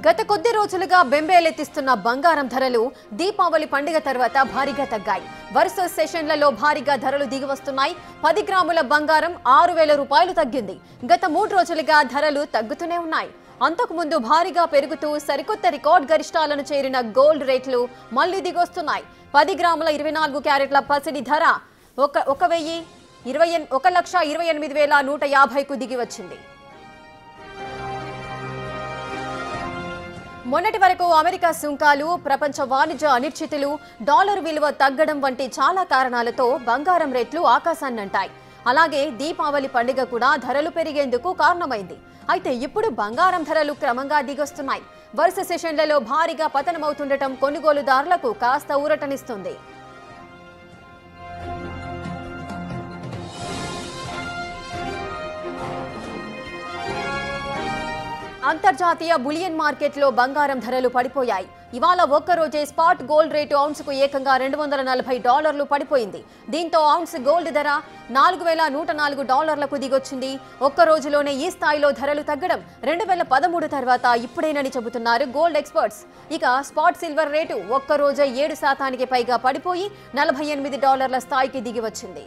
గత కొద్ది రోజులుగా బెంబేలెత్తిస్తున్న బంగారం ధరలు దీపావళి పండుగ తర్వాత భారీగా తగ్గాయి. వరుస సెషన్లలో భారీగా ధరలు దిగివస్తున్నాయి. 10 గ్రాముల బంగారం 6,000 రూపాయలు తగ్గింది. గత 3 రోజులుగా ధరలు తగ్గుతూనే ఉన్నాయి. అంతకుముందు భారీగా పెరుగుతూ సరికొత్త రికార్డ్ గరిష్టాలను చేరిన గోల్డ్ రేట్లు మళ్లీ దిగొస్తున్నాయి. 10 గ్రాముల 24 క్యారెట్ల పసిడి ధర 1,28,150కు దిగి వచ్చింది. మొన్నటి వరకు అమెరికా సుంకాలు, ప్రపంచ వాణిజ్య అనిశ్చితులు, డాలర్ విలువ తగ్గడం వంటి చాలా కారణాలతో బంగారం రేట్లు ఆకాశాన్నంటాయి. అలాగే దీపావళి పండుగ కూడా ధరలు పెరిగేందుకు కారణమైంది. అయితే ఇప్పుడు బంగారం ధరలు క్రమంగా దిగొస్తున్నాయి. వరుస సెషన్లలో భారీగా పతనమవుతుండటం కొనుగోలుదారులకు కాస్త ఊరటనిస్తుంది. అంతర్జాతీయ బులియన్ మార్కెట్లో బంగారం ధరలు పడిపోయాయి. ఇవాళ ఒక్కరోజే స్పాట్ గోల్డ్ రేటు ఔన్స్కు ఏకంగా $240 పడిపోయింది. దీంతో ఔన్స్ గోల్డ్ ధర $4,104కు దిగొచ్చింది. ఒక్క రోజులోనే ఈ స్థాయిలో ధరలు తగ్గడం 2013 తర్వాత ఇప్పుడేనని చెబుతున్నారు గోల్డ్ ఎక్స్పర్ట్స్. ఇక స్పాట్ సిల్వర్ రేటు ఒక్కరోజే 7% పైగా పడిపోయి $48 స్థాయికి దిగి వచ్చింది.